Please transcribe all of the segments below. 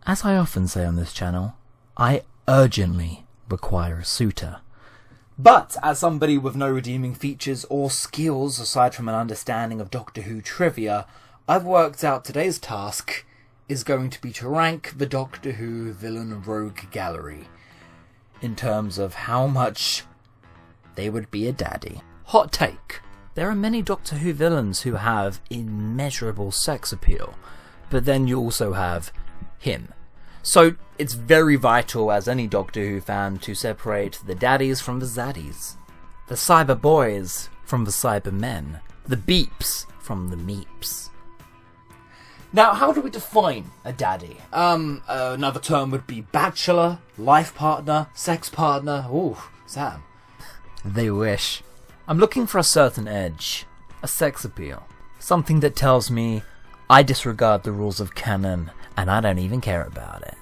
As I often say on this channel, I urgently require a suitor. But as somebody with no redeeming features or skills aside from an understanding of Doctor Who trivia, I've worked out today's task is going to be to rank the Doctor Who villain rogue gallery in terms of how much they would be a daddy. Hot take. There are many Doctor Who villains who have immeasurable sex appeal, but then you also have him. So it's very vital as any Doctor Who fan to separate the daddies from the zaddies, the cyber boys from the cyber men, the beeps from the meeps. Now, how do we define a daddy? Another term would be bachelor, life partner, sex partner. Ooh, Sam. They wish. I'm looking for a certain edge, a sex appeal, something that tells me I disregard the rules of canon and I don't even care about it.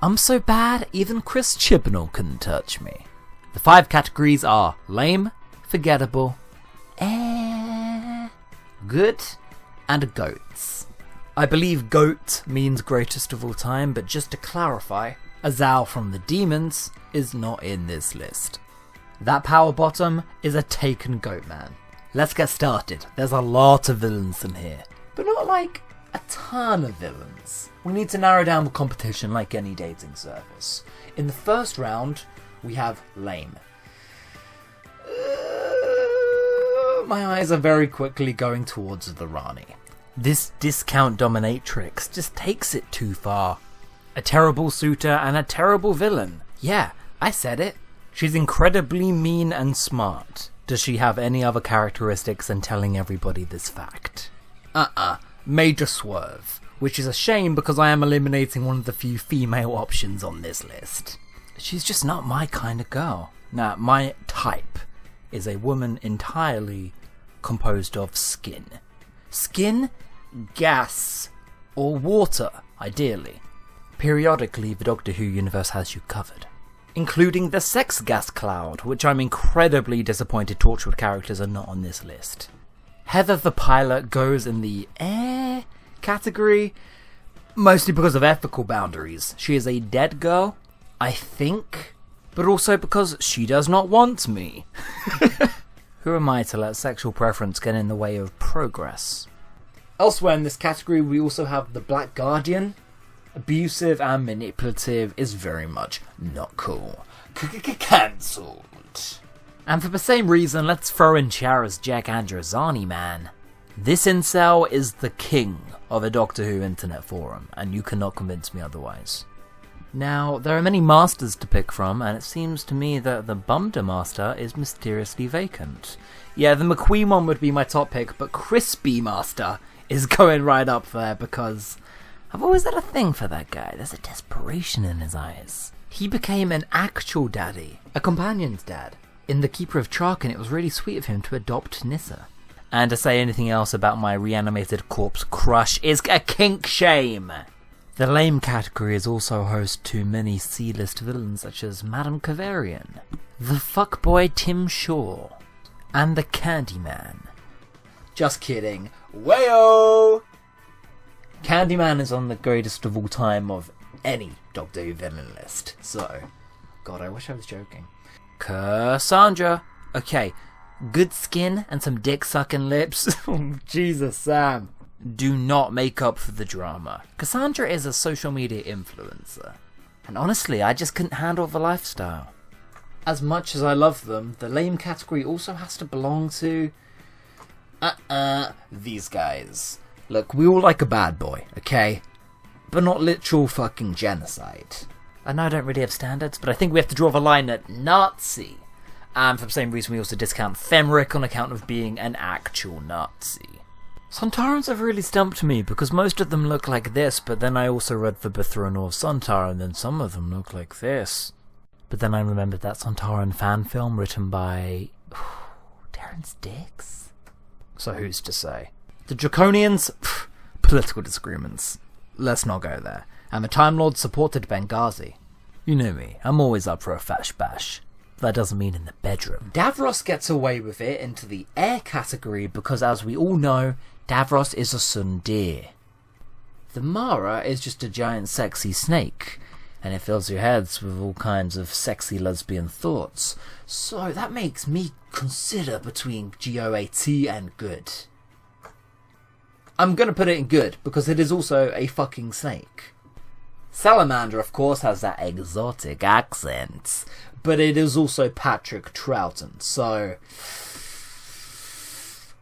I'm so bad, even Chris Chibnall couldn't touch me. The 5 categories are lame, forgettable, good, and goats. I believe goat means greatest of all time, but just to clarify, Azal from the Demons is not in this list. That power bottom is a taken goat man. Let's get started. There's a lot of villains in here, but not like a ton of villains. We need to narrow down the competition like any dating service. In the first round, we have lame. My eyes are very quickly going towards the Rani. This discount dominatrix just takes it too far. A terrible suitor and a terrible villain. Yeah, I said it. She's incredibly mean and smart. Does she have any other characteristics than telling everybody this fact? Major swerve. Which is a shame because I am eliminating one of the few female options on this list. She's just not my kind of girl. Now, my type is a woman entirely composed of skin. Skin, gas, or water, ideally. Periodically, the Doctor Who universe has you covered. Including the sex gas cloud, which I'm incredibly disappointed Torchwood characters are not on this list. Heather the pilot goes in the category, mostly because of ethical boundaries. She is a dead girl, I think, but also because she does not want me. Who am I to let sexual preference get in the way of progress? Elsewhere in this category, we also have the Black Guardian. Abusive and manipulative is very much not cool. Cancelled. And for the same reason, let's throw in Chara's Jack Androzani, man. This incel is the king of a Doctor Who internet forum, and you cannot convince me otherwise. Now, there are many masters to pick from, and it seems to me that the Bumder master is mysteriously vacant. Yeah, the McQueen one would be my top pick, but Crispy master is going right up there because I've always had a thing for that guy. There's a desperation in his eyes. He became an actual daddy, a companion's dad, in The Keeper of Chark, and it was really sweet of him to adopt Nissa. And to say anything else about my reanimated corpse crush is a kink shame. The lame category is also host to many C-list villains such as Madame Kavarian, the fuckboy Tim Shaw, and the Candyman. Just kidding. Wayo! Candyman is on the greatest of all time of any Doctor Who villain list. So, God, I wish I was joking. Cassandra. Okay, good skin and some dick-sucking lips. Oh, Jesus, Sam. Do not make up for the drama. Cassandra is a social media influencer. And honestly, I just couldn't handle the lifestyle. As much as I love them, the lame category also has to belong to these guys. Look, we all like a bad boy, okay? But not literal fucking genocide. I know I don't really have standards, but I think we have to draw the line at Nazi. And for the same reason we also discount Femric on account of being an actual Nazi. Sontarans have really stumped me, because most of them look like this, but then I also read the Bithron of Sontar, and then some of them look like this. But then I remembered that Sontaran fan film written by Terrence Dicks? So who's to say? The Draconians? Political disagreements. Let's not go there. And the Time Lords supported Benghazi. You know me, I'm always up for a fash bash. That doesn't mean in the bedroom. Davros gets away with it into the air category because, as we all know, Davros is a Sundir. The Mara is just a giant sexy snake, and it fills your heads with all kinds of sexy lesbian thoughts. So that makes me consider between GOAT and good. I'm gonna put it in good, because it is also a fucking snake. Salamander, of course, has that exotic accent, but it is also Patrick Troughton, so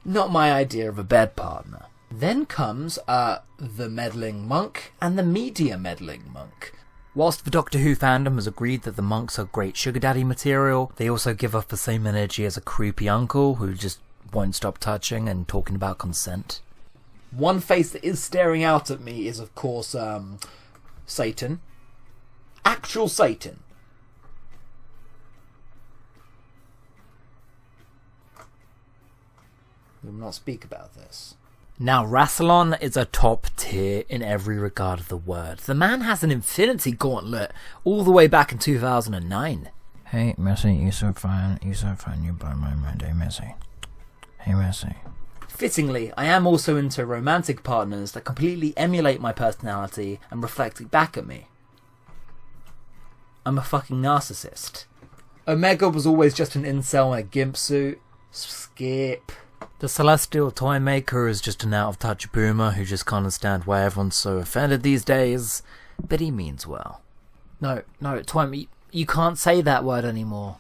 not my idea of a bed partner. Then comes the Meddling Monk and the Media Meddling Monk. Whilst the Doctor Who fandom has agreed that the monks are great sugar daddy material, they also give off the same energy as a creepy uncle who just won't stop touching and talking about consent. One face that is staring out at me is, of course, Satan. Actual Satan. We will not speak about this. Now, Rassilon is a top tier in every regard of the word. The man has an infinity gauntlet all the way back in 2009. Hey, Missy, you so fine, you blow my mind, hey, Missy. Hey, Missy. Fittingly, I am also into romantic partners that completely emulate my personality and reflect it back at me. I'm a fucking narcissist. Omega was always just an incel in a gimp suit. Skip. The Celestial Toy Maker is just an out-of-touch boomer who just can't understand why everyone's so offended these days, but he means well. No, Toy, you can't say that word anymore.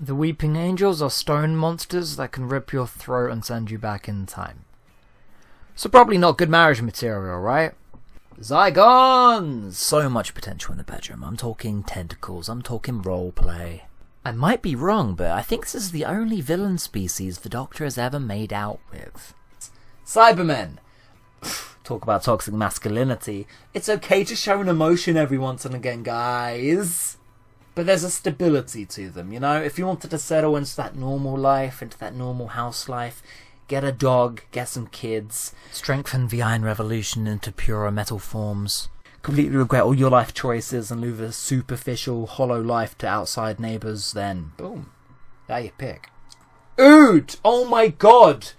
The Weeping Angels are stone monsters that can rip your throat and send you back in time. So probably not good marriage material, right? Zygons! So much potential in the bedroom. I'm talking tentacles, I'm talking roleplay. I might be wrong, but I think this is the only villain species the Doctor has ever made out with. Cybermen! Talk about toxic masculinity. It's okay to show an emotion every once and again, guys. But there's a stability to them, you know? If you wanted to settle into that normal life, into that normal house life, get a dog, get some kids, strengthen the Iron Revolution into purer metal forms, completely regret all your life choices and live a superficial, hollow life to outside neighbours, then boom, there you pick. Ood! Oh my god!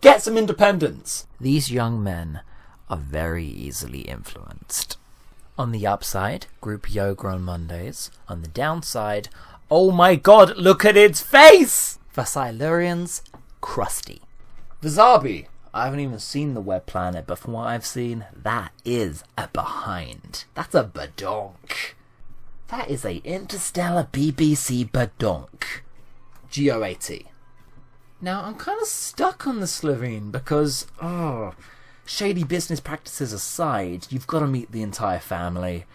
Get some independence! These young men are very easily influenced. On the upside, group yoga on Mondays. On the downside, oh my god, look at its face! The Silurians, crusty. The Zabi, I haven't even seen the web planet, but from what I've seen, that is a behind. That's a badonk. That is a interstellar BBC badonk. GOAT. Now, I'm kind of stuck on the Slovene because, shady business practices aside, you've got to meet the entire family.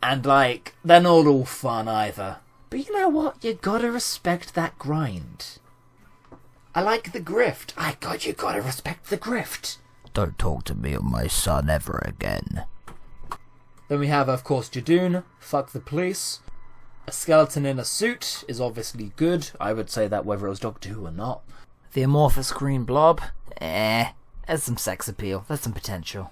And, they're not all fun either. But you know what? You gotta respect that grind. I like the grift. You gotta respect the grift. Don't talk to me or my son ever again. Then we have, of course, Judoon. Fuck the police. A skeleton in a suit is obviously good. I would say that whether it was Doctor Who or not. The amorphous green blob. There's some sex appeal. There's some potential.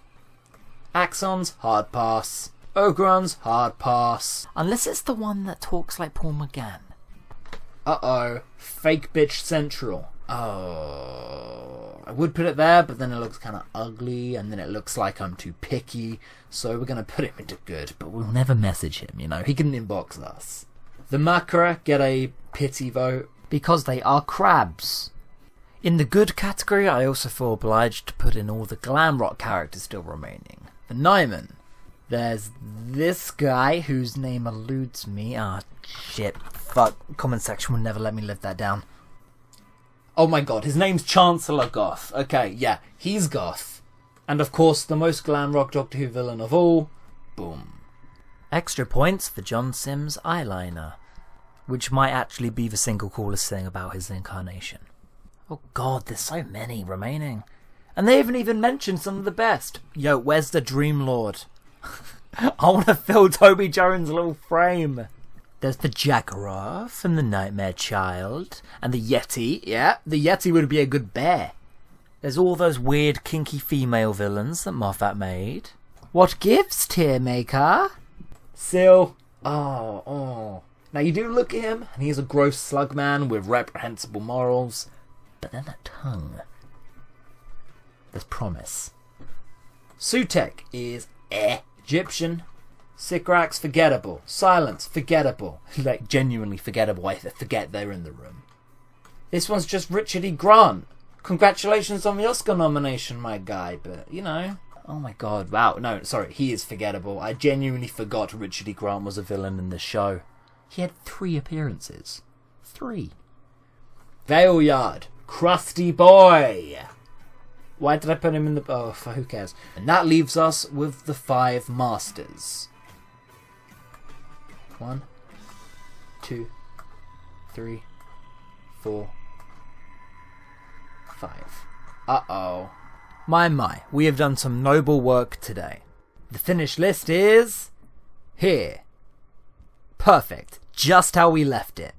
Axons, hard pass. Ogrons, hard pass. Unless it's the one that talks like Paul McGann. Uh-oh. Fake bitch central. Oh, I would put it there, but then it looks kind of ugly, and then it looks like I'm too picky, so we're going to put him into good, but we'll never message him, you know, he can inbox us. The Makara get a pity vote, because they are crabs. In the good category, I also feel obliged to put in all the glam rock characters still remaining. The Nyman. There's this guy, whose name eludes me. Shit, fuck, comment section will never let me live that down. Oh my god, his name's Chancellor Goth. Okay, yeah, he's Goth. And of course, the most glam rock Doctor Who villain of all, boom. Extra points for John Sims' eyeliner, which might actually be the single coolest thing about his incarnation. Oh god, there's so many remaining. And they haven't even mentioned some of the best. Yo, where's the Dream Lord? I want to fill Toby Jones' little frame. There's the Jaguar and the Nightmare Child. And the Yeti. Yeah, the Yeti would be a good bear. There's all those weird kinky female villains that Moffat made. What gives, Tear Maker? Sil. Oh. Now you do look at him, and he's a gross slug man with reprehensible morals. But then that tongue. There's promise. Sutek is Egyptian. Sikrak's forgettable. Silence, forgettable. Like, genuinely forgettable. I forget they're in the room. This one's just Richard E. Grant. Congratulations on the Oscar nomination, my guy. But, you know. Oh my god, wow. No, sorry, he is forgettable. I genuinely forgot Richard E. Grant was a villain in this show. He had 3 appearances. 3. Valeyard. Crusty boy. Why did I put him in the... Oh, who cares? And that leaves us with the 5 masters. 1, 2, 3, 4, 5. Uh-oh. My, we have done some noble work today. The finished list is... here. Perfect. Just how we left it.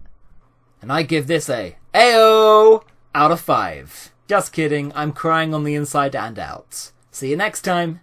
And I give this a AO out of 5. Just kidding, I'm crying on the inside and out. See you next time.